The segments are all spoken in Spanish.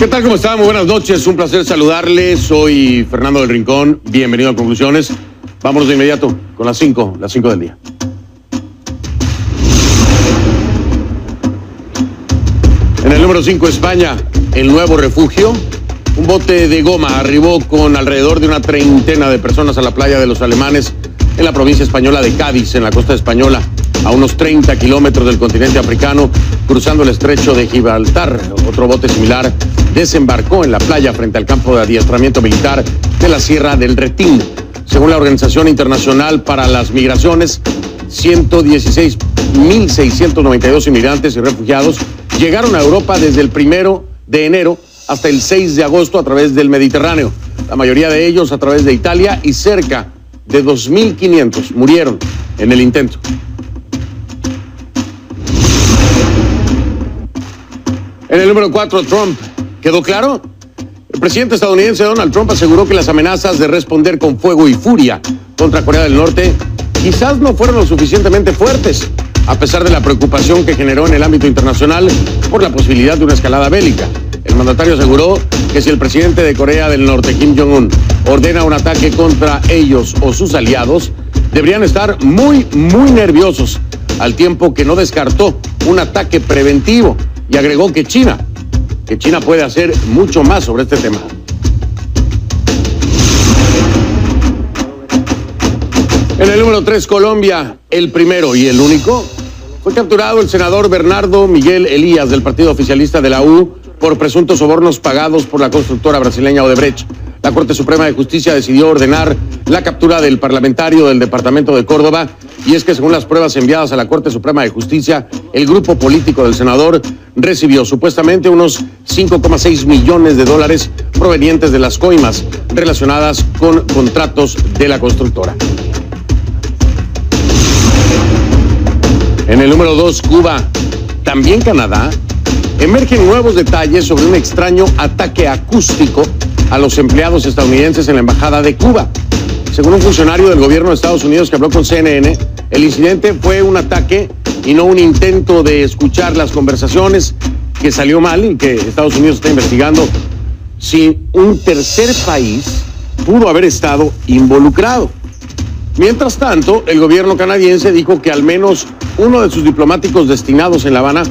¿Qué tal? ¿Cómo están? Muy buenas noches. Un placer saludarles. Soy Fernando del Rincón. Bienvenido a Conclusiones. Vámonos de inmediato con las 5 del día. En el número 5, España, el nuevo refugio. Un bote de goma arribó con alrededor de una treintena de personas a la playa de los Alemanes en la provincia española de Cádiz, en la costa española, a unos 30 kilómetros del continente africano, cruzando el estrecho de Gibraltar. Otro bote similar desembarcó en la playa frente al campo de adiestramiento militar de la Sierra del Retín. Según la Organización Internacional para las Migraciones, 116.692 inmigrantes y refugiados llegaron a Europa desde el 1 de enero hasta el 6 de agosto a través del Mediterráneo. La mayoría de ellos a través de Italia, y cerca de 2.500 murieron en el intento. En el número 4, Trump. ¿Quedó claro? El presidente estadounidense Donald Trump aseguró que las amenazas de responder con fuego y furia contra Corea del Norte quizás no fueron lo suficientemente fuertes, a pesar de la preocupación que generó en el ámbito internacional por la posibilidad de una escalada bélica. El mandatario aseguró que si el presidente de Corea del Norte, Kim Jong-un, ordena un ataque contra ellos o sus aliados, deberían estar muy nerviosos, al tiempo que no descartó un ataque preventivo, y agregó que China puede hacer mucho más sobre este tema. En el número 3, Colombia, el primero y el único, fue capturado el senador Bernardo Miguel Elías del partido oficialista de la U por presuntos sobornos pagados por la constructora brasileña Odebrecht. La Corte Suprema de Justicia decidió ordenar la captura del parlamentario del departamento de Córdoba, y es que según las pruebas enviadas a la Corte Suprema de Justicia, el grupo político del senador recibió supuestamente unos 5,6 millones de dólares provenientes de las coimas relacionadas con contratos de la constructora. En el número 2, Cuba, también Canadá, emergen nuevos detalles sobre un extraño ataque acústico a los empleados estadounidenses en la Embajada de Cuba. Según un funcionario del gobierno de Estados Unidos que habló con CNN, el incidente fue un ataque y no un intento de escuchar las conversaciones, que salió mal y que Estados Unidos está investigando si un tercer país pudo haber estado involucrado. Mientras tanto, el gobierno canadiense dijo que al menos uno de sus diplomáticos destinados en La Habana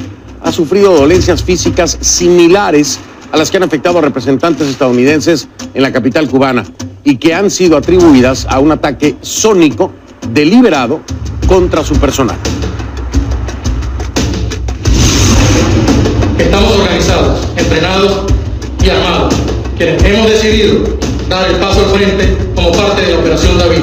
ha sufrido dolencias físicas similares a las que han afectado a representantes estadounidenses en la capital cubana, y que han sido atribuidas a un ataque sónico deliberado contra su personal. Estamos organizados, entrenados y armados, quienes hemos decidido dar el paso al frente como parte de la Operación David,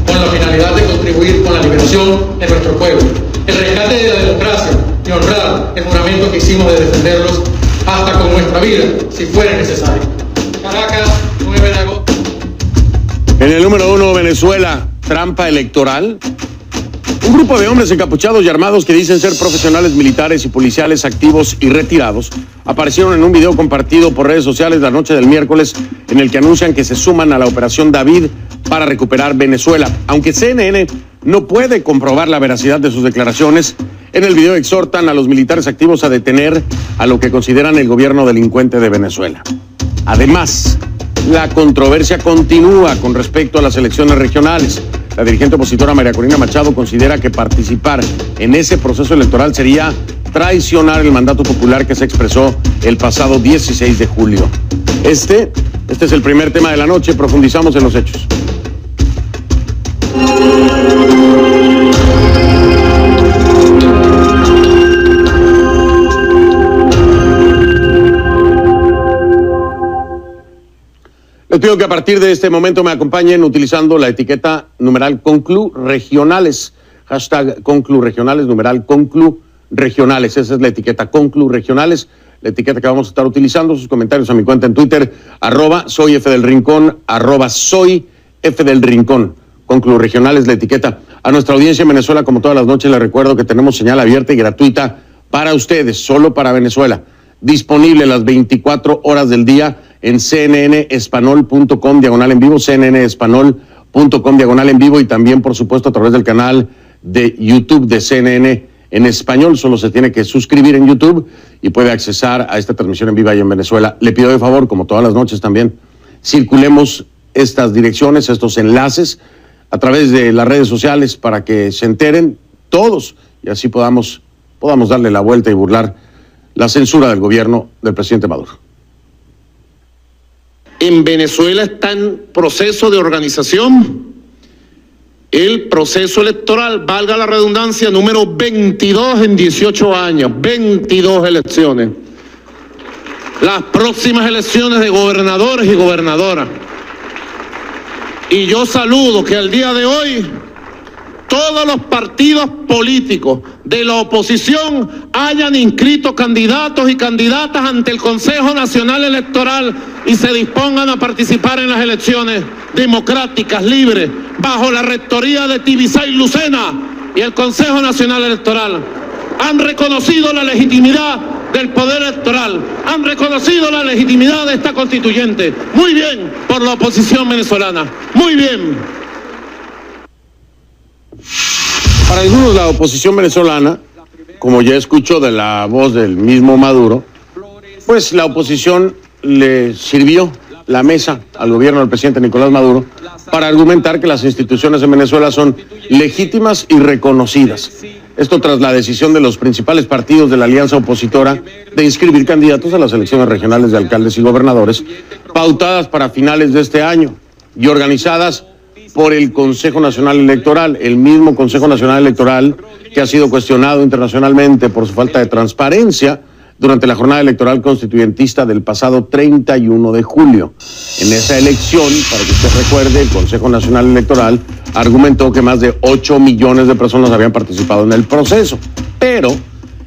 con la finalidad de contribuir con la liberación de nuestro pueblo, el rescate de la democracia y honrar el juramento que hicimos de defenderlos hasta con nuestra vida, si fuera necesario. Caracas, 9 de agosto. En el número 1, Venezuela, trampa electoral. Un grupo de hombres encapuchados y armados que dicen ser profesionales militares y policiales activos y retirados aparecieron en un video compartido por redes sociales la noche del miércoles, en el que anuncian que se suman a la Operación David para recuperar Venezuela. Aunque CNN no puede comprobar la veracidad de sus declaraciones, en el video exhortan a los militares activos a detener a lo que consideran el gobierno delincuente de Venezuela. Además, la controversia continúa con respecto a las elecciones regionales. La dirigente opositora María Corina Machado considera que participar en ese proceso electoral sería traicionar el mandato popular que se expresó el pasado 16 de julio. Este es el primer tema de la noche. Profundizamos en los hechos. Les pido que a partir de este momento me acompañen utilizando la etiqueta numeral Conclu Regionales, hashtag Conclu Regionales, numeral Conclu Regionales. Esa es la etiqueta Conclu Regionales, la etiqueta que vamos a estar utilizando. Sus comentarios a mi cuenta en Twitter, @soyfdelrincón, @soyfdelrincón. Conclu Regionales, la etiqueta. A nuestra audiencia en Venezuela, como todas las noches, les recuerdo que tenemos señal abierta y gratuita para ustedes, solo para Venezuela, disponible las 24 horas del día en cnnespanol.com/en vivo, cnnespanol.com/en vivo, y también, por supuesto, a través del canal de YouTube de CNN en español. Solo se tiene que suscribir en YouTube y puede accesar a esta transmisión en vivo ahí en Venezuela. Le pido de favor, como todas las noches también, circulemos estas direcciones, estos enlaces a través de las redes sociales para que se enteren todos y así podamos darle la vuelta y burlar la censura del gobierno del presidente Maduro. En Venezuela está en proceso de organización el proceso electoral, valga la redundancia, número 22 en 18 años, 22 elecciones. Las próximas elecciones de gobernadores y gobernadoras. Y yo saludo que al día de hoy todos los partidos políticos de la oposición hayan inscrito candidatos y candidatas ante el Consejo Nacional Electoral y se dispongan a participar en las elecciones democráticas, libres, bajo la rectoría de Tibisay Lucena y el Consejo Nacional Electoral. Han reconocido la legitimidad del poder electoral, han reconocido la legitimidad de esta constituyente. Muy bien por la oposición venezolana, muy bien. Para algunos la oposición venezolana, como ya escucho de la voz del mismo Maduro, pues la oposición le sirvió la mesa al gobierno del presidente Nicolás Maduro para argumentar que las instituciones en Venezuela son legítimas y reconocidas. Esto tras la decisión de los principales partidos de la alianza opositora de inscribir candidatos a las elecciones regionales de alcaldes y gobernadores, pautadas para finales de este año y organizadas por el Consejo Nacional Electoral, el mismo Consejo Nacional Electoral que ha sido cuestionado internacionalmente por su falta de transparencia durante la jornada electoral constituyentista del pasado 31 de julio. En esa elección, para que usted recuerde, el Consejo Nacional Electoral argumentó que más de 8 millones de personas habían participado en el proceso, pero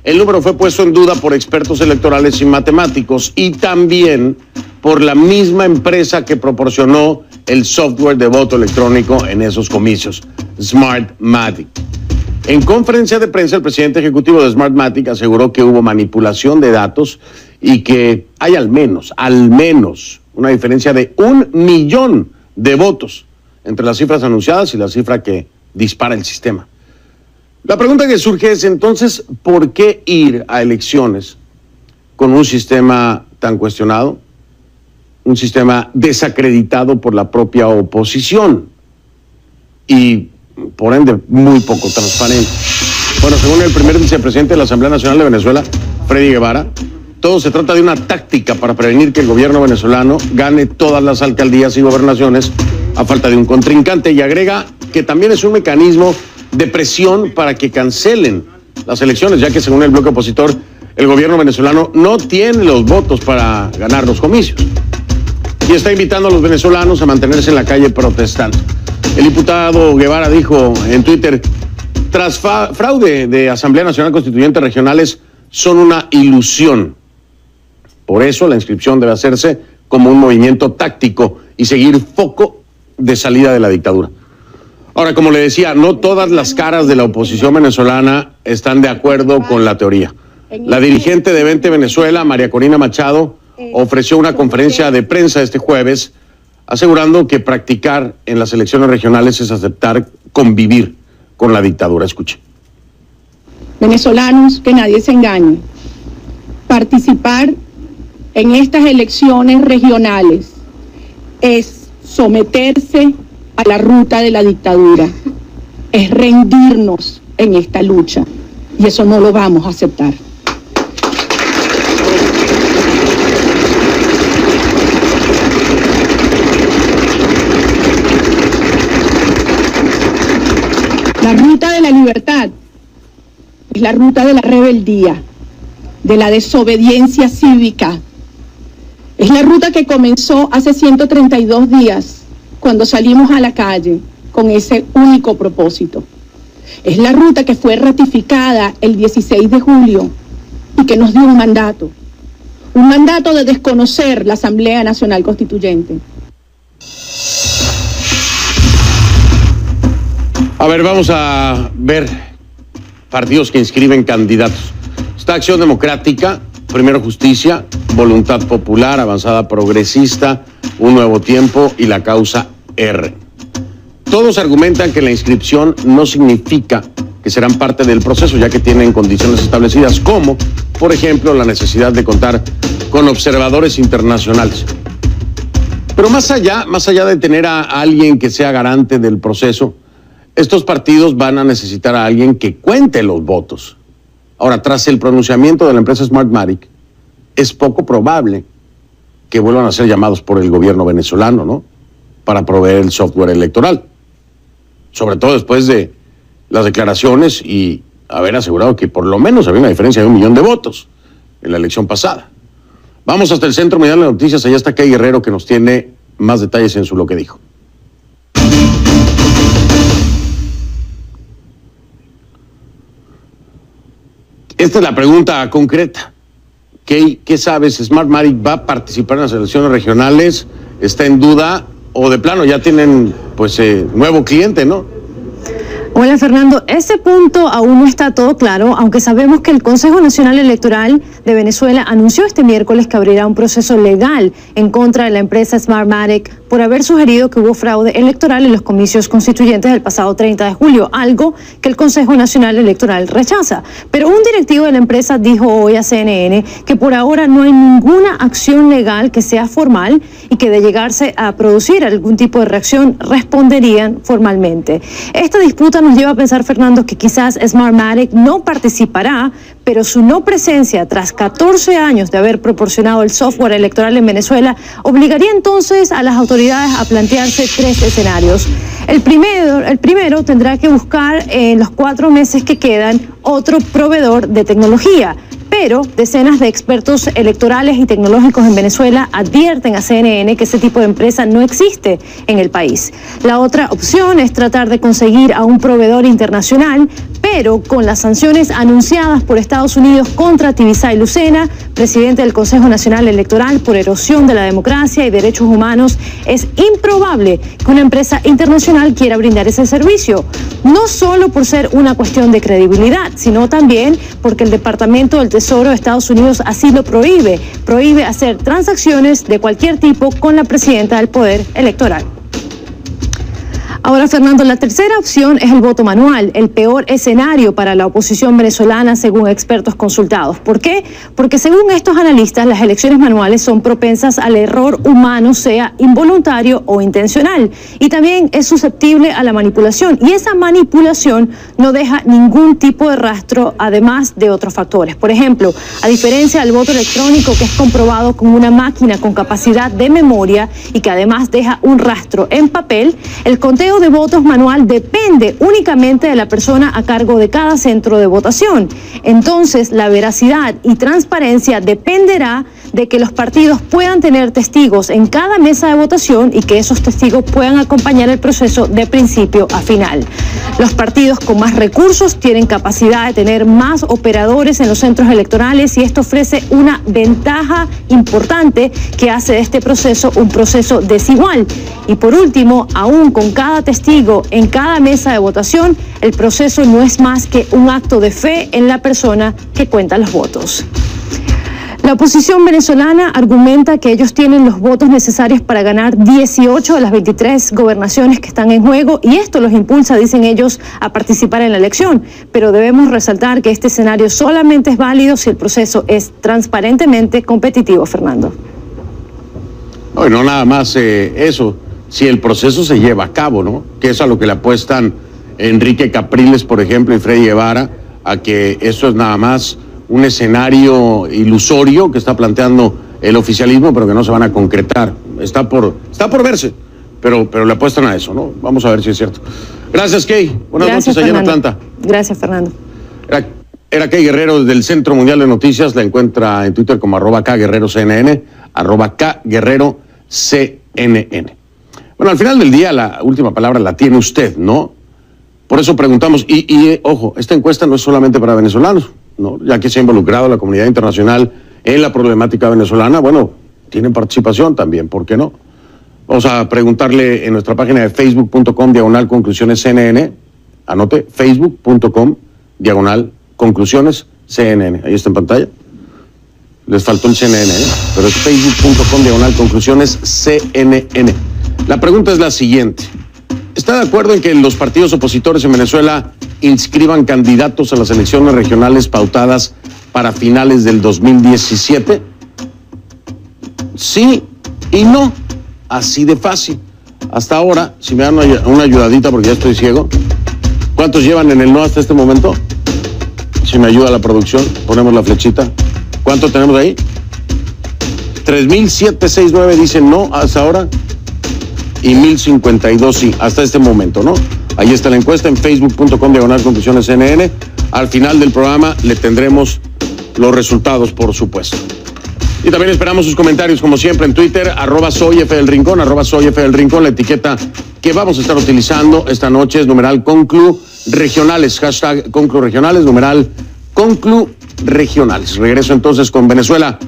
el número fue puesto en duda por expertos electorales y matemáticos y también por la misma empresa que proporcionó el software de voto electrónico en esos comicios, Smartmatic. En conferencia de prensa, el presidente ejecutivo de Smartmatic aseguró que hubo manipulación de datos y que hay al menos una diferencia de 1 millón de votos entre las cifras anunciadas y la cifra que dispara el sistema. La pregunta que surge es entonces, ¿por qué ir a elecciones con un sistema tan cuestionado? Un sistema desacreditado por la propia oposición y, por ende, muy poco transparente. Bueno, según el primer vicepresidente de la Asamblea Nacional de Venezuela, Freddy Guevara, todo se trata de una táctica para prevenir que el gobierno venezolano gane todas las alcaldías y gobernaciones a falta de un contrincante, y agrega que también es un mecanismo de presión para que cancelen las elecciones, ya que según el bloque opositor, el gobierno venezolano no tiene los votos para ganar los comicios. Y está invitando a los venezolanos a mantenerse en la calle protestando. El diputado Guevara dijo en Twitter, tras fraude de Asamblea Nacional Constituyente regionales son una ilusión. Por eso la inscripción debe hacerse como un movimiento táctico y seguir foco de salida de la dictadura. Ahora, como le decía, no todas las caras de la oposición venezolana están de acuerdo con la teoría. La dirigente de Vente Venezuela, María Corina Machado, ofreció una conferencia de prensa este jueves asegurando que practicar en las elecciones regionales es aceptar convivir con la dictadura. Escuche. Venezolanos, que nadie se engañe. Participar en estas elecciones regionales es someterse a la ruta de la dictadura, es rendirnos en esta lucha y eso no lo vamos a aceptar. La ruta de la libertad es la ruta de la rebeldía, de la desobediencia cívica. Es la ruta que comenzó hace 132 días, cuando salimos a la calle con ese único propósito. Es la ruta que fue ratificada el 16 de julio y que nos dio un mandato de desconocer la Asamblea Nacional Constituyente. A ver, vamos a ver partidos que inscriben candidatos. Está Acción Democrática, Primero Justicia, Voluntad Popular, Avanzada Progresista, Un Nuevo Tiempo y la Causa R. Todos argumentan que la inscripción no significa que serán parte del proceso, ya que tienen condiciones establecidas, como, por ejemplo, la necesidad de contar con observadores internacionales. Pero más allá de tener a alguien que sea garante del proceso, estos partidos van a necesitar a alguien que cuente los votos. Ahora, tras el pronunciamiento de la empresa Smartmatic, es poco probable que vuelvan a ser llamados por el gobierno venezolano, ¿no?, para proveer el software electoral. Sobre todo después de las declaraciones y haber asegurado que por lo menos había una diferencia de 1 millón de votos en la elección pasada. Vamos hasta el Centro Mundial de Noticias. Allá está Kay Guerrero, que nos tiene más detalles en lo que dijo. Esta es la pregunta concreta. Kay, ¿qué sabes? ¿Smartmatic va a participar en las elecciones regionales? ¿Está en duda? ¿O de plano ya tienen, pues, nuevo cliente, no? Hola, Fernando. Este punto aún no está todo claro, aunque sabemos que el Consejo Nacional Electoral de Venezuela anunció este miércoles que abrirá un proceso legal en contra de la empresa Smartmatic por haber sugerido que hubo fraude electoral en los comicios constituyentes del pasado 30 de julio, algo que el Consejo Nacional Electoral rechaza. Pero un directivo de la empresa dijo hoy a CNN que por ahora no hay ninguna acción legal que sea formal y que de llegarse a producir algún tipo de reacción responderían formalmente. Esta disputa nos lleva a pensar, Fernando, que quizás Smartmatic no participará, pero su no presencia tras 14 años de haber proporcionado el software electoral en Venezuela obligaría entonces a las autoridades a plantearse 3 escenarios. El primero tendrá que buscar en los 4 meses que quedan otro proveedor de tecnología. Pero decenas de expertos electorales y tecnológicos en Venezuela advierten a CNN que ese tipo de empresa no existe en el país. La otra opción es tratar de conseguir a un proveedor internacional, pero con las sanciones anunciadas por Estados Unidos contra Tibisay Lucena, presidente del Consejo Nacional Electoral, por erosión de la democracia y derechos humanos, es improbable que una empresa internacional quiera brindar ese servicio. No solo por ser una cuestión de credibilidad, sino también porque el Departamento del Tesoro de Estados Unidos así lo prohíbe. Prohíbe hacer transacciones de cualquier tipo con la presidenta del Poder Electoral. Ahora, Fernando, la tercera opción es el voto manual, el peor escenario para la oposición venezolana según expertos consultados. ¿Por qué? Porque según estos analistas, las elecciones manuales son propensas al error humano, sea involuntario o intencional, y también es susceptible a la manipulación, y esa manipulación no deja ningún tipo de rastro, además de otros factores. Por ejemplo, a diferencia del voto electrónico, que es comprobado con una máquina con capacidad de memoria y que además deja un rastro en papel, el conteo de votos manual depende únicamente de la persona a cargo de cada centro de votación. Entonces, la veracidad y transparencia dependerá de que los partidos puedan tener testigos en cada mesa de votación y que esos testigos puedan acompañar el proceso de principio a final. Los partidos con más recursos tienen capacidad de tener más operadores en los centros electorales y esto ofrece una ventaja importante que hace de este proceso un proceso desigual. Y por último, aún con cada testigo en cada mesa de votación, el proceso no es más que un acto de fe en la persona que cuenta los votos. La oposición venezolana argumenta que ellos tienen los votos necesarios para ganar 18 de las 23 gobernaciones que están en juego y esto los impulsa, dicen ellos, a participar en la elección. Pero debemos resaltar que este escenario solamente es válido si el proceso es transparentemente competitivo, Fernando. No nada más eso, si el proceso se lleva a cabo, ¿no? Que es a lo que le apuestan Enrique Capriles, por ejemplo, y Freddy Guevara, a que eso es nada más un escenario ilusorio que está planteando el oficialismo, pero que no se van a concretar. Está por verse, pero le apuestan a eso, ¿no? Vamos a ver si es cierto. Gracias, Kay. Buenas noches allá en Atlanta. Gracias, Fernando. Era Kay Guerrero del Centro Mundial de Noticias. La encuentra en Twitter como @KGuerreroCNN, @KGuerreroCNN. Bueno, al final del día la última palabra la tiene usted, ¿no? Por eso preguntamos, ojo, esta encuesta no es solamente para venezolanos, ¿no? Ya que se ha involucrado la comunidad internacional en la problemática venezolana, bueno, tienen participación también, ¿por qué no? Vamos a preguntarle en nuestra página de facebook.com/conclusionescnn, anote, facebook.com/conclusionescnn, ahí está en pantalla. Les faltó el CNN, pero es facebook.com/conclusionescnn. La pregunta es la siguiente. ¿Está de acuerdo en que los partidos opositores en Venezuela inscriban candidatos a las elecciones regionales pautadas para finales del 2017? Sí y no, así de fácil. Hasta ahora, si me dan una ayudadita porque ya estoy ciego, ¿cuántos llevan en el no hasta este momento? Si me ayuda la producción, ponemos la flechita. ¿Cuánto tenemos ahí? 3,769 dicen no hasta ahora y 1,052 sí, hasta este momento, ¿no? Ahí está la encuesta en facebook.com/conclusionescnn. Al final del programa le tendremos los resultados, por supuesto. Y también esperamos sus comentarios, como siempre, en Twitter, @soyfdelrincón, @soyfdelrincón, la etiqueta que vamos a estar utilizando esta noche es numeral Conclu Regionales, hashtag Conclu Regionales, numeral Conclu Regionales. Regreso entonces con Venezuela.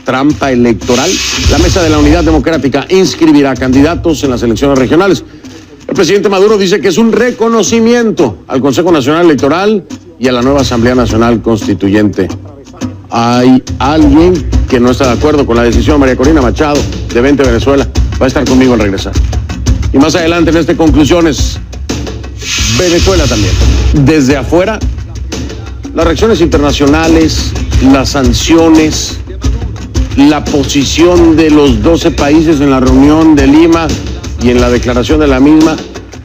Trampa electoral. La Mesa de la Unidad Democrática inscribirá candidatos en las elecciones regionales. El presidente Maduro dice que es un reconocimiento al Consejo Nacional Electoral y a la nueva Asamblea Nacional Constituyente. Hay alguien que no está de acuerdo con la decisión. María Corina Machado, de 20 Venezuela, va a estar conmigo al regresar. Y más adelante en este Conclusiones, Venezuela también. Desde afuera, las reacciones internacionales, las sanciones, la posición de los 12 países en la reunión de Lima y en la declaración de la misma,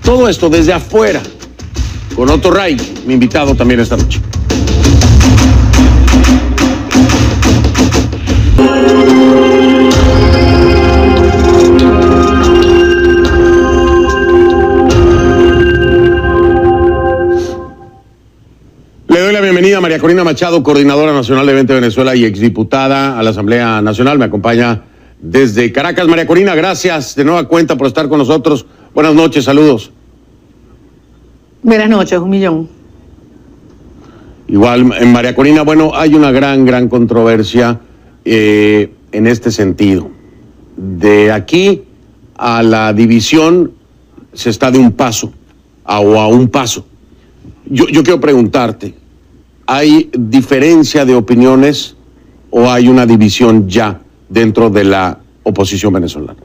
todo esto desde afuera, con Otto Reich, mi invitado también esta noche. Le doy la bienvenida a María Corina Machado, coordinadora nacional de 20 Venezuela y exdiputada a la Asamblea Nacional. Me acompaña desde Caracas. María Corina, gracias de nueva cuenta por estar con nosotros. Buenas noches, saludos. Buenas noches, 1,000,000. Igual, en María Corina, bueno, hay una gran controversia en este sentido. De aquí a la división se está de un paso o a un paso. Yo quiero preguntarte, ¿hay diferencia de opiniones o hay una división ya dentro de la oposición venezolana?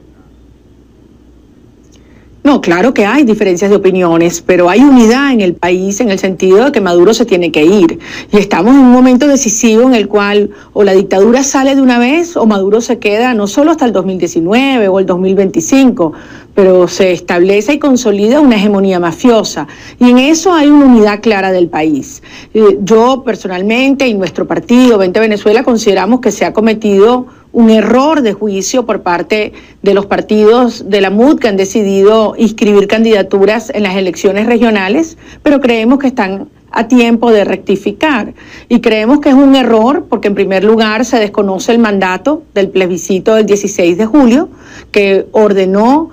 No, claro que hay diferencias de opiniones, pero hay unidad en el país en el sentido de que Maduro se tiene que ir. Y estamos en un momento decisivo en el cual o la dictadura sale de una vez o Maduro se queda no solo hasta el 2019 o el 2025, pero se establece y consolida una hegemonía mafiosa. Y en eso hay una unidad clara del país. Yo personalmente y nuestro partido, 20 Venezuela, consideramos que se ha cometido un error de juicio por parte de los partidos de la MUD que han decidido inscribir candidaturas en las elecciones regionales, pero creemos que están a tiempo de rectificar. Y creemos que es un error porque, en primer lugar, se desconoce el mandato del plebiscito del 16 de julio, que ordenó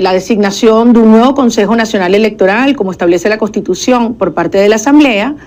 la designación de un nuevo Consejo Nacional Electoral, como establece la Constitución, por parte de la Asamblea,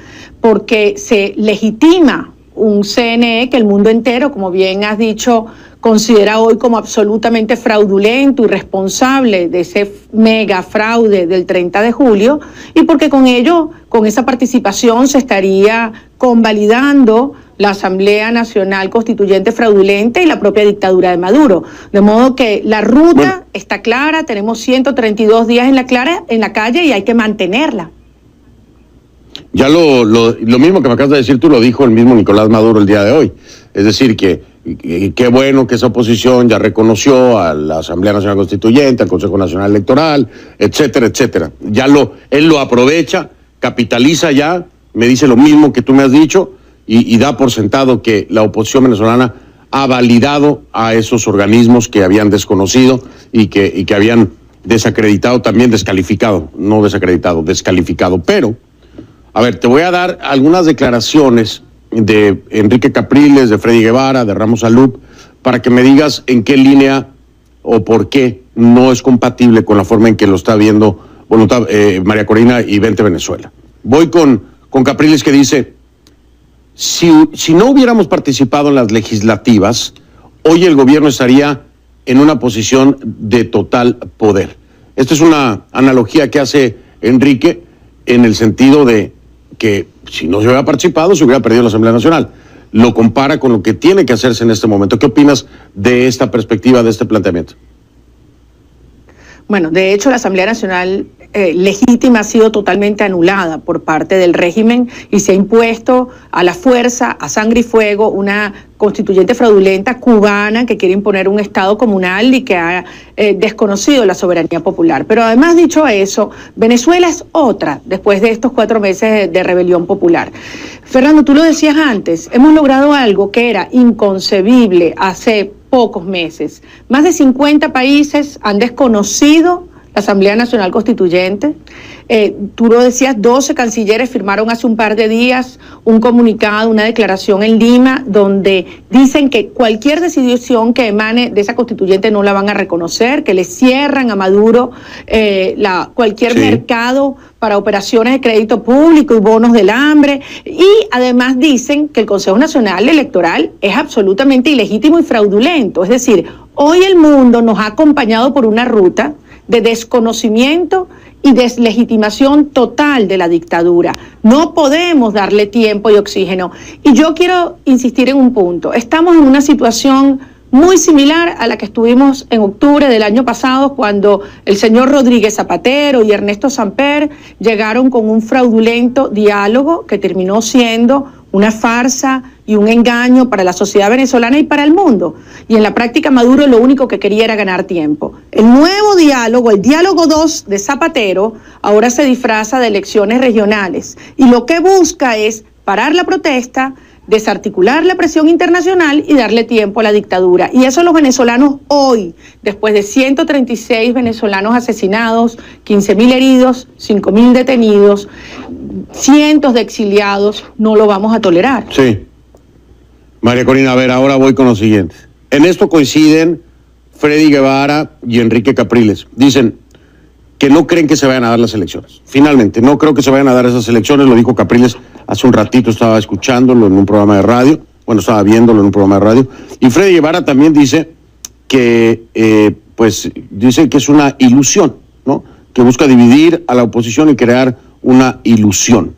porque se legitima un CNE que el mundo entero, como bien has dicho, considera hoy como absolutamente fraudulento y responsable de ese mega fraude del 30 de julio, y porque con ello, con esa participación, se estaría convalidando la Asamblea Nacional Constituyente fraudulenta y la propia dictadura de Maduro. De modo que la ruta está clara, tenemos 132 días en la calle y hay que mantenerla. Ya lo mismo que me acabas de decir tú lo dijo el mismo Nicolás Maduro el día de hoy. Es decir, que qué bueno que esa oposición ya reconoció a la Asamblea Nacional Constituyente, al Consejo Nacional Electoral, etcétera, etcétera. Él lo aprovecha, capitaliza ya, me dice lo mismo que tú me has dicho y da por sentado que la oposición venezolana ha validado a esos organismos que habían desconocido y que habían desacreditado, también descalificado, no desacreditado, descalificado. Pero, a ver, te voy a dar algunas declaraciones de Enrique Capriles, de Freddy Guevara, de Ramos Alup, para que me digas en qué línea o por qué no es compatible con la forma en que lo está viendo María Corina y 20 Venezuela. Voy con Capriles, que dice: si no hubiéramos participado en las legislativas, hoy el gobierno estaría en una posición de total poder. Esta es una analogía que hace Enrique en el sentido de que si no se hubiera participado, se hubiera perdido la Asamblea Nacional. Lo compara con lo que tiene que hacerse en este momento. ¿Qué opinas de esta perspectiva, de este planteamiento? Bueno, de hecho, la Asamblea Nacional legítima ha sido totalmente anulada por parte del régimen y se ha impuesto a la fuerza, a sangre y fuego, una constituyente fraudulenta cubana que quiere imponer un Estado comunal y que ha desconocido la soberanía popular. Pero además, dicho eso, Venezuela es otra después de estos 4 meses de rebelión popular. Fernando, tú lo decías antes, hemos logrado algo que era inconcebible hace pocos meses. Más de 50 países han desconocido la Asamblea Nacional Constituyente. Tú lo decías, 12 cancilleres firmaron hace un par de días un comunicado, una declaración en Lima, donde dicen que cualquier decisión que emane de esa constituyente no la van a reconocer, que le cierran a Maduro cualquier mercado para operaciones de crédito público y bonos del hambre, y además dicen que el Consejo Nacional Electoral es absolutamente ilegítimo y fraudulento. Es decir, hoy el mundo nos ha acompañado por una ruta de desconocimiento y deslegitimación total de la dictadura. No podemos darle tiempo y oxígeno. Y yo quiero insistir en un punto. Estamos en una situación muy similar a la que estuvimos en octubre del año pasado, cuando el señor Rodríguez Zapatero y Ernesto Samper llegaron con un fraudulento diálogo que terminó siendo una farsa y un engaño para la sociedad venezolana y para el mundo. Y en la práctica Maduro lo único que quería era ganar tiempo. El nuevo diálogo, el diálogo 2 de Zapatero, ahora se disfraza de elecciones regionales. Y lo que busca es parar la protesta, desarticular la presión internacional y darle tiempo a la dictadura. Y eso los venezolanos hoy, después de 136 venezolanos asesinados, 15.000 heridos, 5.000 detenidos, cientos de exiliados, no lo vamos a tolerar. Sí. María Corina, a ver, ahora voy con lo siguiente. En esto coinciden Freddy Guevara y Enrique Capriles. Dicen que no creen que se vayan a dar las elecciones. Finalmente, no creo que se vayan a dar esas elecciones, lo dijo Capriles hace un ratito, estaba escuchándolo en un programa de radio, estaba viéndolo en un programa de radio, y Freddy Guevara también dice que, dice que es una ilusión, ¿no? Que busca dividir a la oposición y crear una ilusión.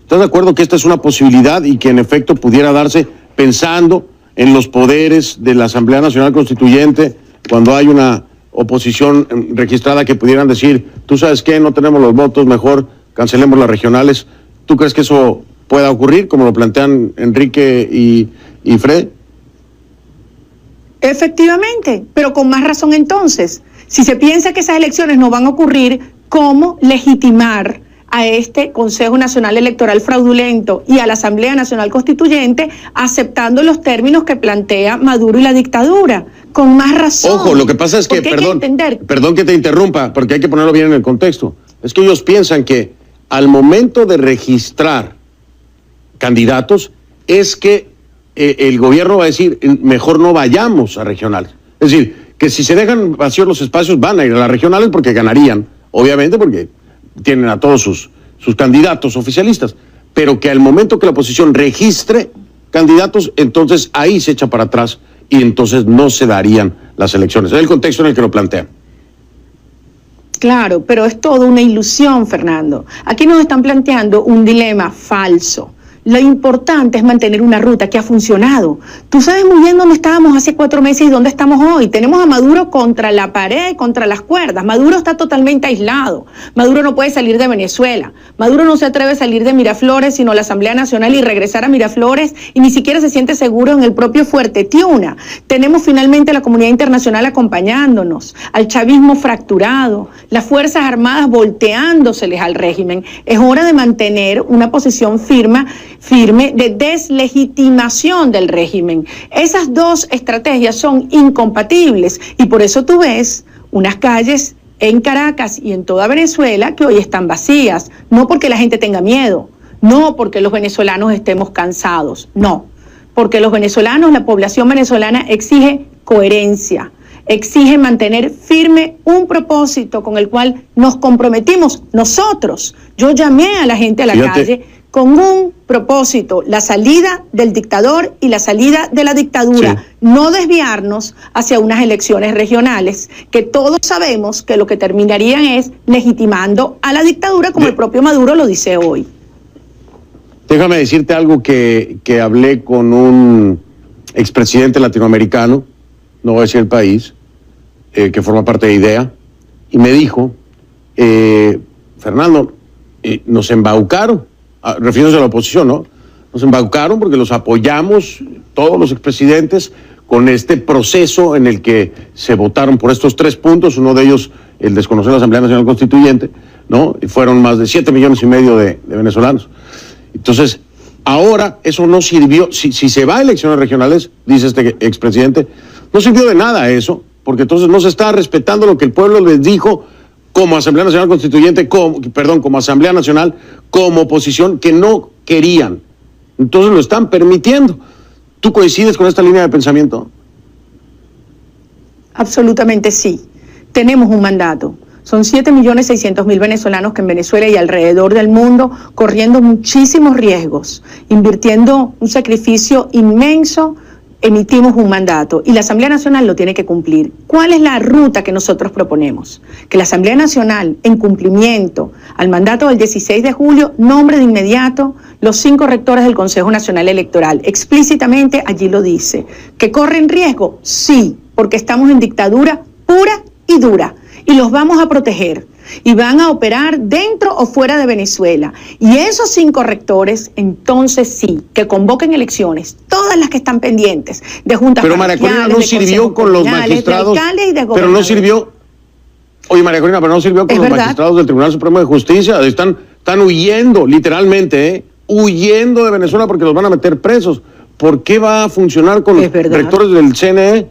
¿Estás de acuerdo que esta es una posibilidad y que en efecto pudiera darse pensando en los poderes de la Asamblea Nacional Constituyente cuando hay una oposición registrada que pudieran decir, tú sabes qué, no tenemos los votos, mejor cancelemos las regionales? ¿Tú crees que eso pueda ocurrir, como lo plantean Enrique y Fred? Efectivamente, pero con más razón entonces. Si se piensa que esas elecciones no van a ocurrir, ¿cómo legitimar a este Consejo Nacional Electoral fraudulento y a la Asamblea Nacional Constituyente aceptando los términos que plantea Maduro y la dictadura? Con más razón. Ojo, lo que pasa es que, perdón que te interrumpa, porque hay que ponerlo bien en el contexto. Es que ellos piensan que al momento de registrar candidatos es que el gobierno va a decir, mejor no vayamos a regionales. Es decir, que si se dejan vacíos los espacios van a ir a las regionales porque ganarían, obviamente porque tienen a todos sus candidatos oficialistas, pero que al momento que la oposición registre candidatos, entonces ahí se echa para atrás y entonces no se darían las elecciones. Es el contexto en el que lo plantean. Claro, pero es toda una ilusión, Fernando. Aquí nos están planteando un dilema falso. Lo importante es mantener una ruta que ha funcionado. Tú sabes muy bien dónde estábamos hace 4 meses y dónde estamos hoy. Tenemos a Maduro contra la pared, contra las cuerdas. Maduro está totalmente aislado. Maduro no puede salir de Venezuela. Maduro no se atreve a salir de Miraflores, sino a la Asamblea Nacional y regresar a Miraflores, y ni siquiera se siente seguro en el propio Fuerte Tiuna. Tenemos finalmente a la comunidad internacional acompañándonos, al chavismo fracturado, las Fuerzas Armadas volteándoseles al régimen. Es hora de mantener una posición firme de deslegitimación del régimen. Esas dos estrategias son incompatibles y por eso tú ves unas calles en Caracas y en toda Venezuela que hoy están vacías, no porque la gente tenga miedo, no porque los venezolanos estemos cansados, no, porque los venezolanos, la población venezolana exige coherencia, exige mantener firme un propósito con el cual nos comprometimos nosotros. Yo llamé a la gente a la calle con un propósito, la salida del dictador y la salida de la dictadura, sí. No desviarnos hacia unas elecciones regionales, que todos sabemos que lo que terminarían es legitimando a la dictadura, como el propio Maduro lo dice hoy. Déjame decirte algo que hablé con un expresidente latinoamericano, no voy a decir el país, que forma parte de IDEA, y me dijo, Fernando, nos embaucaron, refiriéndose a la oposición, ¿no? Nos embaucaron porque los apoyamos, todos los expresidentes, con este proceso en el que se votaron por estos 3 puntos, uno de ellos el desconocer la Asamblea Nacional Constituyente, ¿no? Y fueron más de 7,5 millones de venezolanos. Entonces, ahora eso no sirvió. Si se va a elecciones regionales, dice este expresidente, no sirvió de nada eso, porque entonces no se está respetando lo que el pueblo les dijo como Asamblea Nacional Constituyente, como Asamblea Nacional, como oposición, que no querían. Entonces lo están permitiendo. ¿Tú coincides con esta línea de pensamiento? Absolutamente sí. Tenemos un mandato. Son 7.600.000 venezolanos que en Venezuela y alrededor del mundo corriendo muchísimos riesgos, invirtiendo un sacrificio inmenso, emitimos un mandato y la Asamblea Nacional lo tiene que cumplir. ¿Cuál es la ruta que nosotros proponemos? Que la Asamblea Nacional, en cumplimiento al mandato del 16 de julio, nombre de inmediato los 5 rectores del Consejo Nacional Electoral. Explícitamente allí lo dice. ¿Que corren riesgo? Sí, porque estamos en dictadura pura y dura y los vamos a proteger. Y van a operar dentro o fuera de Venezuela. Y esos 5 rectores, entonces sí, que convoquen elecciones, todas las que están pendientes, de juntas parroquiales, María Corina, no sirvió con los magistrados, pero no sirvió, oye María Corina, pero no sirvió con los magistrados del Tribunal Supremo de Justicia, están huyendo, literalmente, huyendo de Venezuela porque los van a meter presos. ¿Por qué va a funcionar con los rectores del CNE?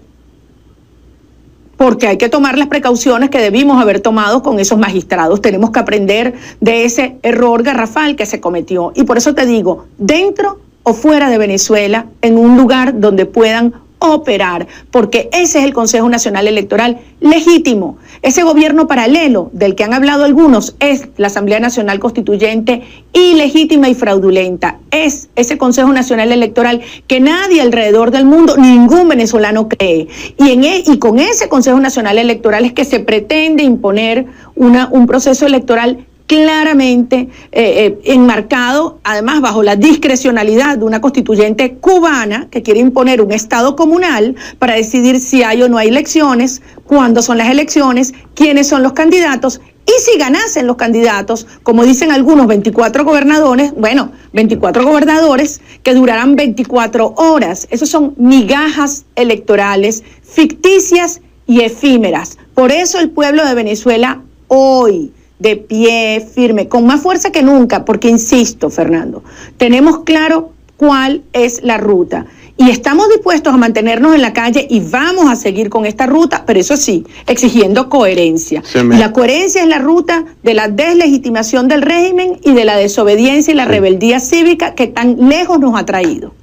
Porque hay que tomar las precauciones que debimos haber tomado con esos magistrados. Tenemos que aprender de ese error garrafal que se cometió. Y por eso te digo, dentro o fuera de Venezuela, en un lugar donde puedan operar, porque ese es el Consejo Nacional Electoral legítimo. Ese gobierno paralelo del que han hablado algunos es la Asamblea Nacional Constituyente, ilegítima y fraudulenta. Es ese Consejo Nacional Electoral que nadie alrededor del mundo, ningún venezolano cree. Y con ese Consejo Nacional Electoral es que se pretende imponer un proceso electoral claramente enmarcado, además bajo la discrecionalidad de una constituyente cubana que quiere imponer un estado comunal para decidir si hay o no hay elecciones, cuándo son las elecciones, quiénes son los candidatos, y si ganasen los candidatos, como dicen algunos, 24 gobernadores, bueno, 24 gobernadores que durarán 24 horas. Esos son migajas electorales ficticias y efímeras. Por eso el pueblo de Venezuela hoy, de pie, firme, con más fuerza que nunca, porque insisto, Fernando, tenemos claro cuál es la ruta y estamos dispuestos a mantenernos en la calle y vamos a seguir con esta ruta, pero eso sí, exigiendo coherencia. Y la coherencia es la ruta de la deslegitimación del régimen y de la desobediencia y la rebeldía cívica que tan lejos nos ha traído.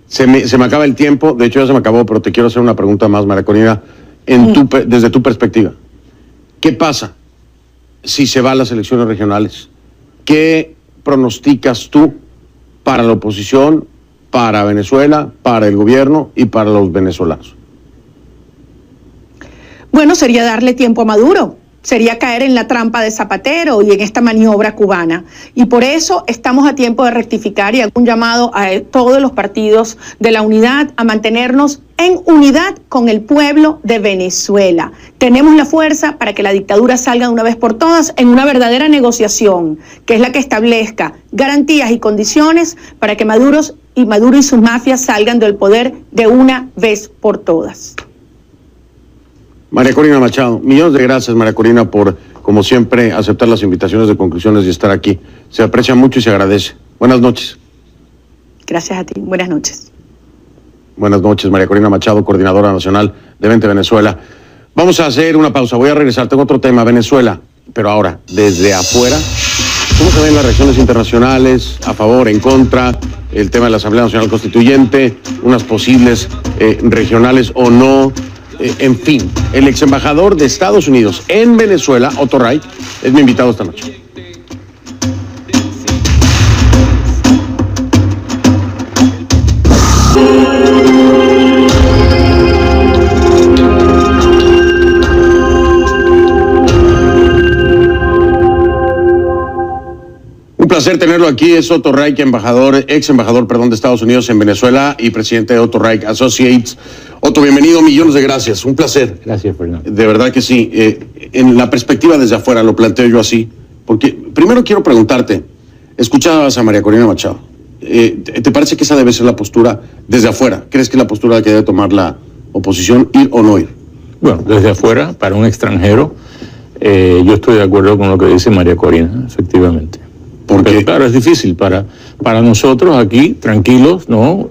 Se me acaba el tiempo, de hecho ya se me acabó, pero te quiero hacer una pregunta más, María Corina, desde tu perspectiva. ¿Qué pasa si se va a las elecciones regionales? ¿Qué pronosticas tú para la oposición, para Venezuela, para el gobierno y para los venezolanos? Bueno, sería darle tiempo a Maduro, sería caer en la trampa de Zapatero y en esta maniobra cubana. Y por eso estamos a tiempo de rectificar y hago un llamado a todos los partidos de la unidad a mantenernos en unidad con el pueblo de Venezuela. Tenemos la fuerza para que la dictadura salga de una vez por todas en una verdadera negociación, que es la que establezca garantías y condiciones para que Maduro y sus mafias salgan del poder de una vez por todas. María Corina Machado, millones de gracias, María Corina, por, como siempre, aceptar las invitaciones de Conclusiones y estar aquí. Se aprecia mucho y se agradece. Buenas noches. Gracias a ti. Buenas noches. Buenas noches, María Corina Machado, coordinadora nacional de Vente Venezuela. Vamos a hacer una pausa. Voy a regresar. Tengo otro tema, Venezuela. Pero ahora, desde afuera, ¿cómo se ven las reacciones internacionales? ¿A favor, en contra? El tema de la Asamblea Nacional Constituyente, unas posibles regionales o no. En fin, el ex embajador de Estados Unidos en Venezuela, Otto Reich, es mi invitado esta noche. Un placer tenerlo aquí. Es Otto Reich, ex embajador de Estados Unidos en Venezuela y presidente de Otto Reich Associates. Otto, bienvenido, millones de gracias, un placer. Gracias, Fernando. De verdad que sí. En la perspectiva desde afuera, lo planteo yo así, porque primero quiero preguntarte, escuchabas a María Corina Machado, ¿te parece que esa debe ser la postura desde afuera? ¿Crees que es la postura que debe tomar la oposición, ir o no ir? Bueno, desde afuera, para un extranjero, yo estoy de acuerdo con lo que dice María Corina, efectivamente. Pero claro, es difícil para nosotros aquí, tranquilos, ¿no?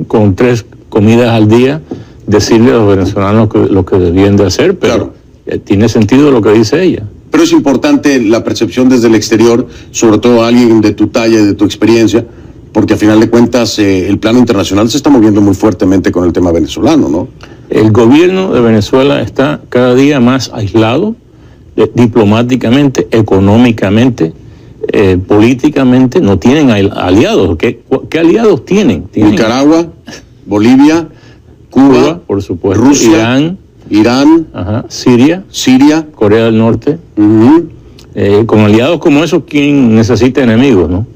Con 3 comidas al día, decirle a los venezolanos lo que debían de hacer, pero claro, tiene sentido lo que dice ella. Pero es importante la percepción desde el exterior, sobre todo a alguien de tu talla y de tu experiencia, porque a final de cuentas el plano internacional se está moviendo muy fuertemente con el tema venezolano, ¿no? El gobierno de Venezuela está cada día más aislado, diplomáticamente, económicamente, políticamente. No tienen aliados. ¿Qué aliados tienen? Nicaragua, Bolivia, Cuba, por supuesto, Rusia, Irán, Siria, Corea del Norte. Con aliados como esos, ¿quién necesita enemigos, no?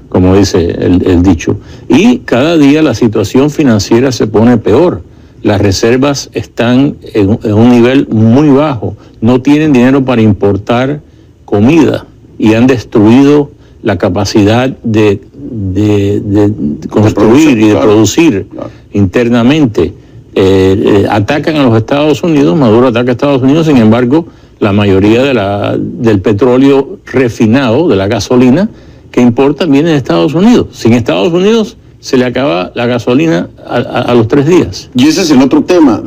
Como dice el dicho. Y cada día la situación financiera se pone peor. Las reservas están en un nivel muy bajo. No tienen dinero para importar comida y han destruido la capacidad de construir y de producir internamente. Atacan a los Estados Unidos, Maduro ataca a Estados Unidos, sin embargo, la mayoría del petróleo refinado, de la gasolina que importan, viene de Estados Unidos. Sin Estados Unidos se le acaba la gasolina a los 3 días. Y ese es el otro tema.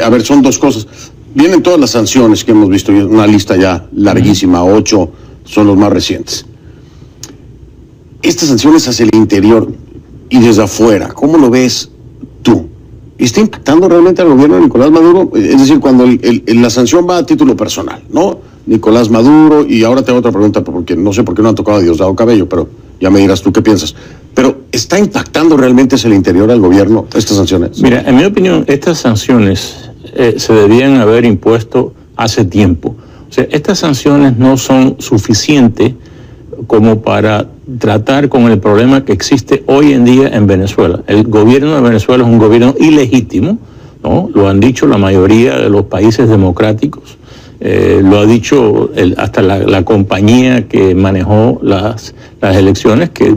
A ver, son 2 cosas. Vienen todas las sanciones que hemos visto, una lista ya larguísima, 8 son los más recientes. Estas sanciones hacia el interior y desde afuera, ¿cómo lo ves tú? ¿Está impactando realmente al gobierno de Nicolás Maduro? Es decir, cuando la sanción va a título personal, ¿no? Nicolás Maduro, y ahora te hago otra pregunta, porque no sé por qué no han tocado a Diosdado Cabello, pero ya me dirás tú qué piensas. Pero, ¿está impactando realmente hacia el interior al gobierno estas sanciones? Mira, en mi opinión, estas sanciones se debían haber impuesto hace tiempo. O sea, estas sanciones no son suficientes como para tratar con el problema que existe hoy en día en Venezuela. El gobierno de Venezuela es un gobierno ilegítimo, ¿no? Lo han dicho la mayoría de los países democráticos. Lo ha dicho hasta la compañía que manejó las elecciones, que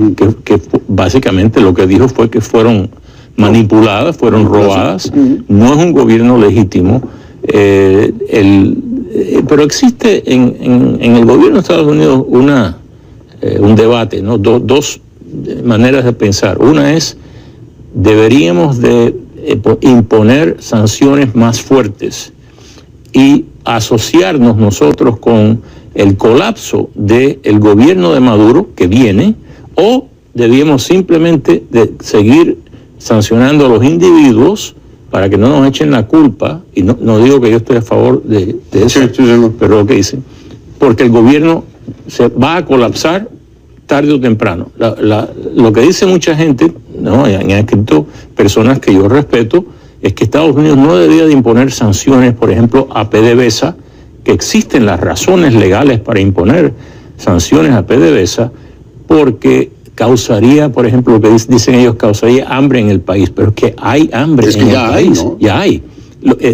básicamente lo que dijo fue que fueron manipuladas, fueron robadas. No es un gobierno legítimo. Pero existe en el gobierno de Estados Unidos un debate, ¿no? Dos maneras de pensar. Una es, deberíamos de imponer sanciones más fuertes y asociarnos nosotros con el colapso del gobierno de Maduro que viene, o debíamos simplemente de seguir sancionando a los individuos para que no nos echen la culpa, y no digo que yo estoy a favor de eso, pero lo que dicen, porque el gobierno se va a colapsar tarde o temprano. Lo que dice mucha gente, ¿no? Y han escrito personas que yo respeto, es que Estados Unidos no debería de imponer sanciones, por ejemplo, a PDVSA, que existen las razones legales para imponer sanciones a PDVSA, porque causaría, por ejemplo, lo que dicen ellos, causaría hambre en el país, pero es que hay hambre en el país, ¿no? Ya hay.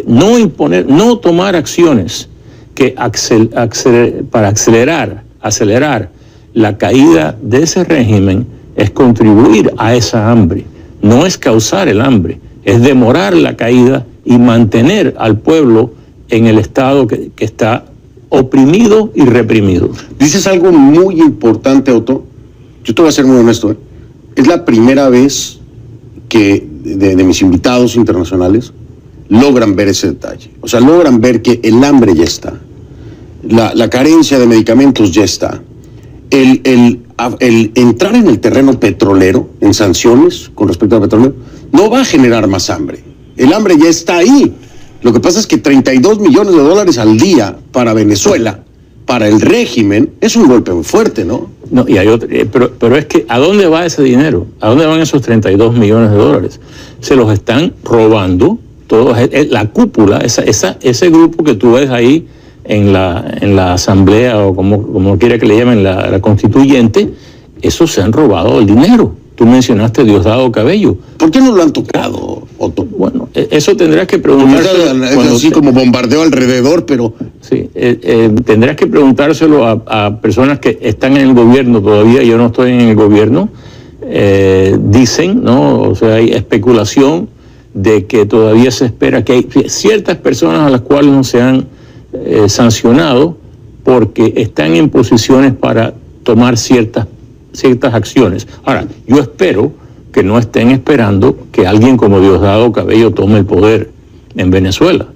No tomar acciones que para acelerar la caída de ese régimen es contribuir a esa hambre, no es causar el hambre, es demorar la caída y mantener al pueblo en el estado que está oprimido y reprimido. Dices algo muy importante, Otto. Yo te voy a ser muy honesto, es la primera vez que de mis invitados internacionales logran ver ese detalle. O sea, logran ver que el hambre ya está, la carencia de medicamentos ya está, el entrar en el terreno petrolero, en sanciones con respecto al petróleo, no va a generar más hambre. El hambre ya está ahí. Lo que pasa es que 32 millones de dólares al día para Venezuela, para el régimen, es un golpe muy fuerte, ¿no? No, y hay otro, pero es que ¿a dónde va ese dinero? ¿A dónde van esos 32 millones de dólares? Se los están robando todos, la cúpula, ese grupo que tú ves ahí en la asamblea, o como quiera que le llamen, la constituyente, esos se han robado el dinero. Tú mencionaste Diosdado Cabello. ¿Por qué no lo han tocado, Otto? Bueno, eso tendrás que preguntárselo. Es así como bombardeo alrededor, pero... Sí, tendrás que preguntárselo a personas que están en el gobierno todavía. Yo no estoy en el gobierno. Dicen, ¿no? O sea, hay especulación de que todavía se espera que hay ciertas personas a las cuales no se han sancionado porque están en posiciones para tomar ciertas acciones. Ahora, yo espero que no estén esperando que alguien como Diosdado Cabello tome el poder en Venezuela,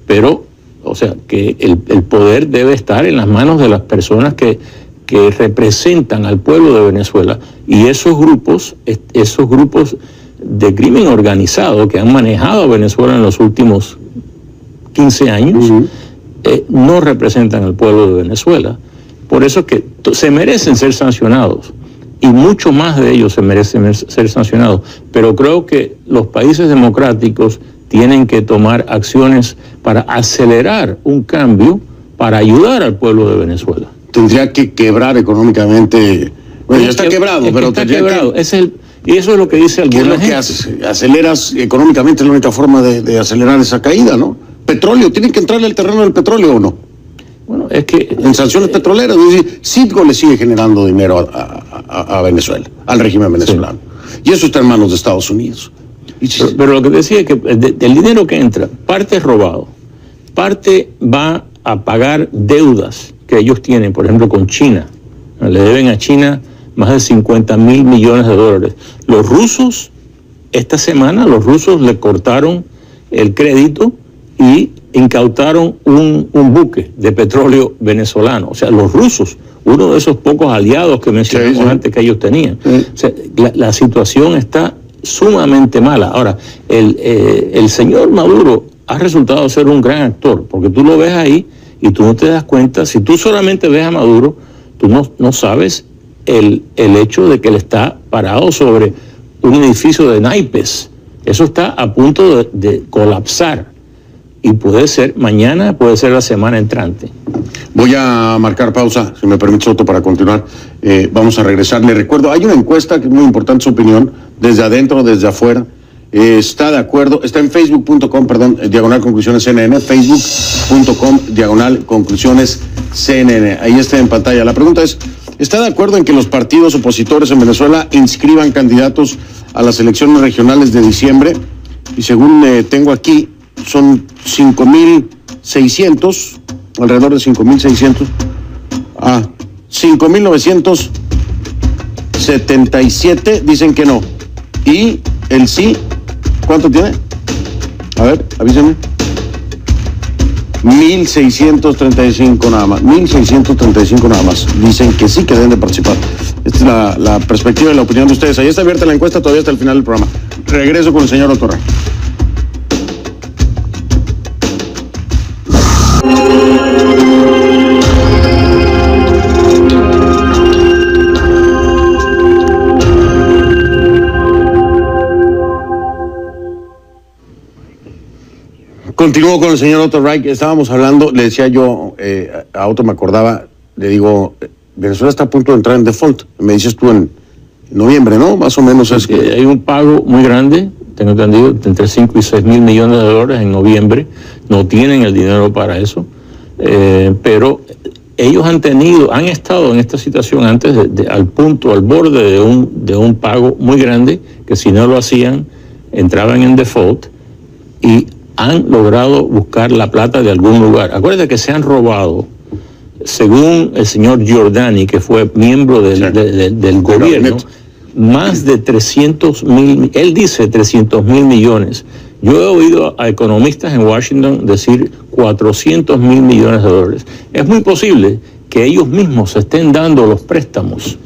pero, o sea, que el poder debe estar en las manos de las personas que representan al pueblo de Venezuela, y esos grupos de crimen organizado que han manejado a Venezuela en los últimos 15 años, no representan al pueblo de Venezuela. Por eso es que se merecen ser sancionados, y mucho más de ellos se merecen ser sancionados. Pero creo que los países democráticos tienen que tomar acciones para acelerar un cambio, para ayudar al pueblo de Venezuela. Tendría que quebrar económicamente. Bueno, ya está quebrado, pero está tendría quebrado. Y eso es lo que dice alguna gente. ¿Qué es lo que haces? Aceleras económicamente, es la única forma de acelerar esa caída, ¿no? Petróleo, ¿tienen que entrarle al terreno del petróleo o no? Bueno, es que... En sanciones petroleras, es decir, Citgo le sigue generando dinero a Venezuela, al régimen venezolano. Sí. Y eso está en manos de Estados Unidos. Pero lo que decía es que el dinero que entra, parte es robado, parte va a pagar deudas que ellos tienen, por ejemplo, con China. Le deben a China más de 50,000 millones de dólares. Los rusos, esta semana, le cortaron el crédito y incautaron un buque de petróleo venezolano. O sea, los rusos, uno de esos pocos aliados que mencionamos antes que ellos tenían. O sea, la situación está sumamente mala. Ahora, el señor Maduro ha resultado ser un gran actor, porque tú lo ves ahí y tú no te das cuenta. Si tú solamente ves a Maduro, tú no sabes el hecho de que él está parado sobre un edificio de naipes. Eso está a punto de colapsar. Y puede ser mañana, puede ser la semana entrante. Voy a marcar pausa, si me permite, Soto, para continuar. Vamos a regresar. Le recuerdo, hay una encuesta que es muy importante, su opinión, desde adentro, desde afuera. Está de acuerdo, está en facebook.com, /conclusiones CNN, facebook.com, /conclusiones CNN. Ahí está en pantalla. La pregunta es, ¿está de acuerdo en que los partidos opositores en Venezuela inscriban candidatos a las elecciones regionales de diciembre? Y según tengo aquí, son 5,600, alrededor de 5,600, 5,977 dicen que no. Y el sí, ¿cuánto tiene? A ver, avísenme. 1,635 nada más. 1,635 nada más. Dicen que sí, que deben de participar. Esta es la perspectiva y la opinión de ustedes. Ahí está abierta la encuesta, todavía hasta el final del programa. Regreso con el señor Otorray. Continúo con el señor Otto Reich. Estábamos hablando, le decía yo, a Otto me acordaba, le digo, Venezuela está a punto de entrar en default. Me dices tú en noviembre, ¿no? Más o menos es que... Hay un pago muy grande, tengo entendido, entre 5 y 6 mil millones de dólares en noviembre. No tienen el dinero para eso, pero ellos han estado en esta situación antes, al borde de un pago muy grande, que si no lo hacían, entraban en default, y han logrado buscar la plata de algún lugar. Acuérdate que se han robado, según el señor Giordani, que fue miembro del gobierno, más de 300,000, él dice 300,000 millones. Yo he oído a economistas en Washington decir 400,000 millones de dólares. Es muy posible que ellos mismos estén dando los préstamos.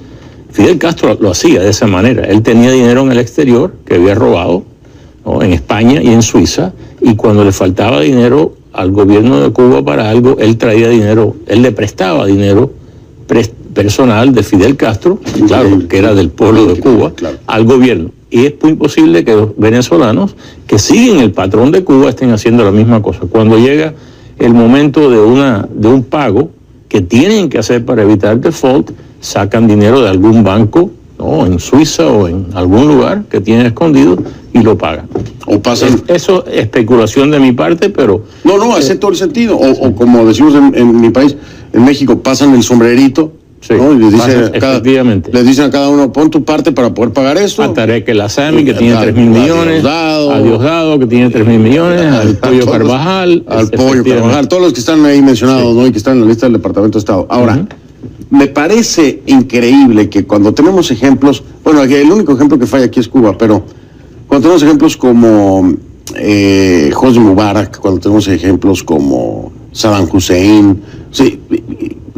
Fidel Castro lo hacía de esa manera. Él tenía dinero en el exterior que había robado, ¿no?, en España y en Suiza, y cuando le faltaba dinero al gobierno de Cuba para algo, él traía dinero, él le prestaba dinero personal de Fidel Castro, claro, que era del pueblo de Cuba, al gobierno. Y es muy posible que los venezolanos que siguen el patrón de Cuba estén haciendo la misma cosa. Cuando llega el momento de un pago que tienen que hacer para evitar default, sacan dinero de algún banco ¿no? En Suiza o en algún lugar que tienen escondido y lo pagan. O pasan... Eso es especulación de mi parte, pero... No, hace todo el sentido. O como decimos en mi país, en México, pasan el sombrerito, sí, ¿no? Y les dicen a cada uno, pon tu parte para poder pagar esto. A Tarek El Asami, que tiene 3.000 millones. A Diosdado, que tiene 3.000 millones. Al Pollo Carvajal. Al Pollo Carvajal. Todos los que están ahí mencionados, sí, ¿no? Y que están en la lista del Departamento de Estado. Ahora, me parece increíble que cuando tenemos ejemplos, bueno, el único ejemplo que falla aquí es Cuba, pero cuando tenemos ejemplos como Hosni Mubarak, cuando tenemos ejemplos como Saddam Hussein, sí,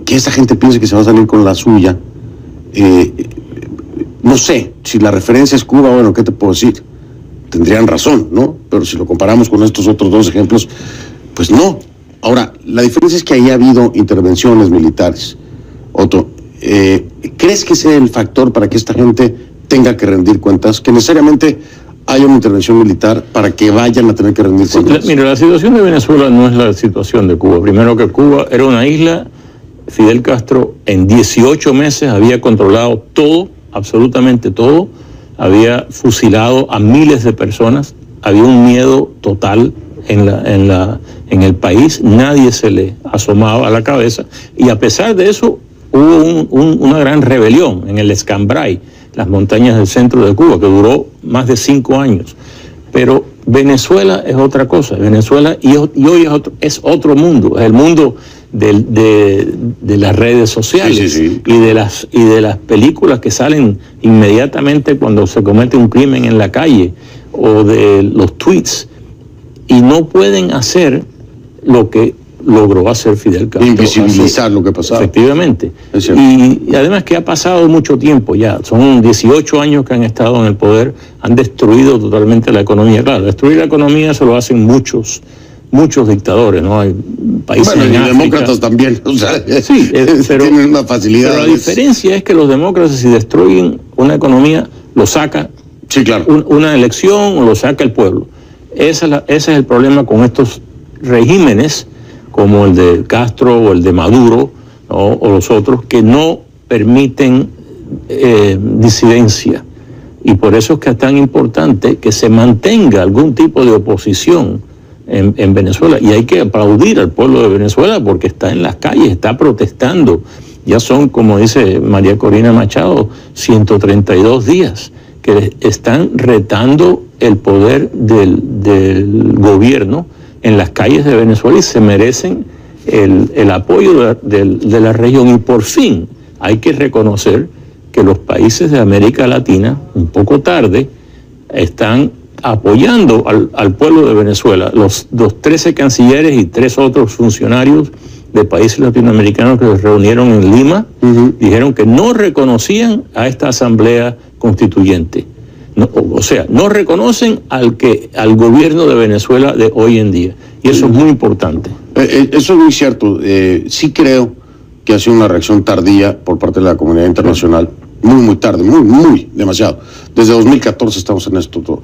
que esa gente piense que se va a salir con la suya, no sé, si la referencia es Cuba, bueno, ¿qué te puedo decir? Tendrían razón, ¿no? Pero si lo comparamos con estos otros dos ejemplos, pues no. Ahora, la diferencia es que ahí ha habido intervenciones militares. Otto, ¿crees que sea el factor para que esta gente tenga que rendir cuentas? Que necesariamente haya una intervención militar para que vayan a tener que rendir cuentas. Mira, la situación de Venezuela no es la situación de Cuba. Primero que Cuba era una isla. Fidel Castro en 18 meses había controlado todo, absolutamente todo, había fusilado a miles de personas, había un miedo total en el país, nadie se le asomaba a la cabeza, y a pesar de eso hubo una gran rebelión en el Escambray, las montañas del centro de Cuba, que duró más de 5 años. Pero Venezuela es otra cosa, Venezuela y hoy es otro mundo, es el mundo de las redes sociales, sí. Y de las películas que salen inmediatamente cuando se comete un crimen en la calle, o de los tweets, y no pueden hacer lo que logró hacer Fidel Castro. Invisibilizar lo que pasaba. Efectivamente. Y además que ha pasado mucho tiempo ya, son 18 años que han estado en el poder, han destruido totalmente la economía. Claro, destruir la economía eso lo hacen muchos dictadores, ¿no? Hay países en África, demócratas también, o sea, sí, pero tienen una facilidad. Pero la diferencia es que los demócratas, si destruyen una economía, lo saca, sí, claro, una elección, o lo saca el pueblo. Ese es el problema con estos regímenes, como el de Castro o el de Maduro, ¿no? O los otros, que no permiten disidencia. Y por eso es que es tan importante que se mantenga algún tipo de oposición en Venezuela, y hay que aplaudir al pueblo de Venezuela porque está en las calles, está protestando. Ya son, como dice María Corina Machado, 132 días que están retando el poder del gobierno en las calles de Venezuela, y se merecen el apoyo de la región. Y por fin hay que reconocer que los países de América Latina, un poco tarde, están apoyando al pueblo de Venezuela. Los 13 cancilleres y 3 otros funcionarios de países latinoamericanos que se reunieron en Lima, dijeron que no reconocían a esta asamblea constituyente. No, o sea, no reconocen al gobierno de Venezuela de hoy en día. Y eso es muy importante. Eso es muy cierto. Sí creo que ha sido una reacción tardía por parte de la comunidad internacional. Muy tarde, muy demasiado. Desde 2014 estamos en esto,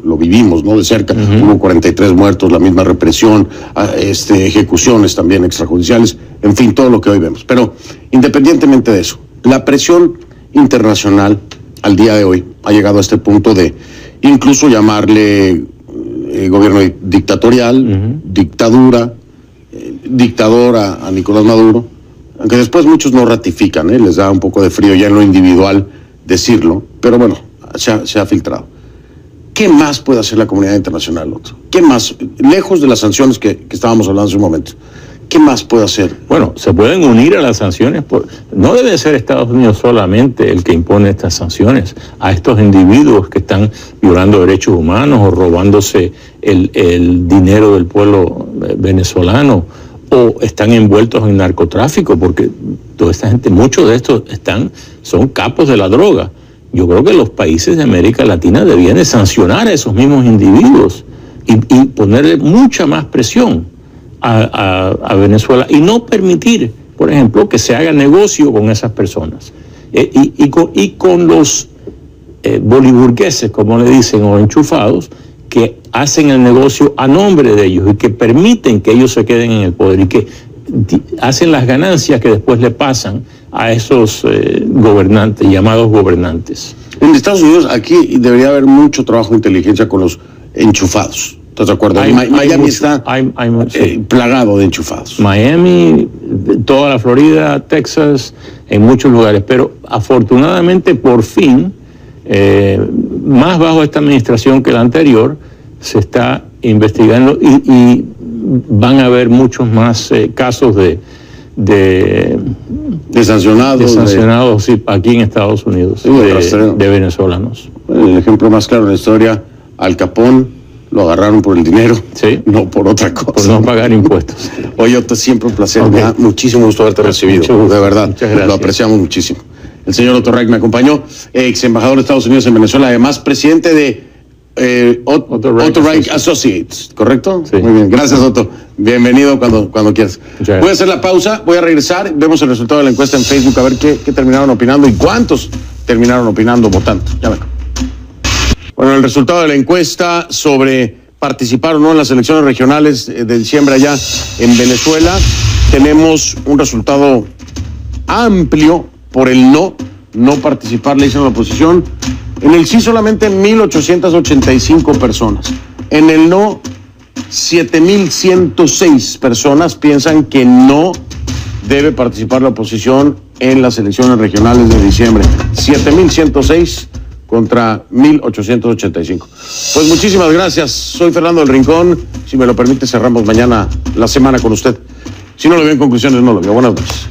lo vivimos, ¿no? De cerca. Hubo 43 muertos, la misma represión, ejecuciones también extrajudiciales, en fin, todo lo que hoy vemos. Pero independientemente de eso, la presión internacional al día de hoy ha llegado a este punto de incluso llamarle gobierno dictatorial, dictadura, dictador a Nicolás Maduro, aunque después muchos no ratifican, les da un poco de frío ya en lo individual decirlo, pero bueno, se ha filtrado. ¿Qué más puede hacer la comunidad internacional, Otto? ¿Qué más? Lejos de las sanciones que estábamos hablando hace un momento, ¿qué más puede hacer? Bueno, se pueden unir a las sanciones. No debe ser Estados Unidos solamente el que impone estas sanciones a estos individuos que están violando derechos humanos o robándose el dinero del pueblo venezolano, o están envueltos en narcotráfico, porque toda esta gente, muchos de estos son capos de la droga. Yo creo que los países de América Latina debían de sancionar a esos mismos individuos y ponerle mucha más presión a Venezuela, y no permitir, por ejemplo, que se haga negocio con esas personas. Y con los boliburgueses, como le dicen, o enchufados, que hacen el negocio a nombre de ellos y que permiten que ellos se queden en el poder y que hacen las ganancias que después le pasan a esos gobernantes, llamados gobernantes. En Estados Unidos, aquí debería haber mucho trabajo de inteligencia con los enchufados. ¿Estás de acuerdo? Miami está plagado de enchufados. Miami, toda la Florida, Texas, en muchos lugares. Pero afortunadamente, por fin, más bajo esta administración que la anterior, se está investigando y van a haber muchos más casos de sancionados sí, aquí en Estados Unidos, sí, de venezolanos. El ejemplo más claro en la historia, Al Capón lo agarraron por el dinero, sí, no por otra cosa. Por no pagar impuestos. Oye, Otto, siempre un placer, me da muchísimo gusto haberte recibido, de verdad, lo apreciamos muchísimo. El señor Otto Reich me acompañó, ex embajador de Estados Unidos en Venezuela, además presidente de Otto Reich Associates, ¿correcto? Sí. Muy bien, gracias Otto, bienvenido cuando quieras. Voy a hacer la pausa, voy a regresar, vemos el resultado de la encuesta en Facebook, a ver qué terminaron opinando y cuántos terminaron opinando, votando. Ya ven. Bueno, el resultado de la encuesta sobre participar o no en las elecciones regionales de diciembre allá en Venezuela, tenemos un resultado amplio por el no participar, le dicen a la oposición. En el sí solamente 1,885 personas. En el no, 7,106 personas piensan que no debe participar la oposición en las elecciones regionales de diciembre. 7,106 contra 1,885. Pues muchísimas gracias. Soy Fernando del Rincón. Si me lo permite, cerramos mañana la semana con usted. Si no lo veo en conclusiones, no lo veo. Buenas noches.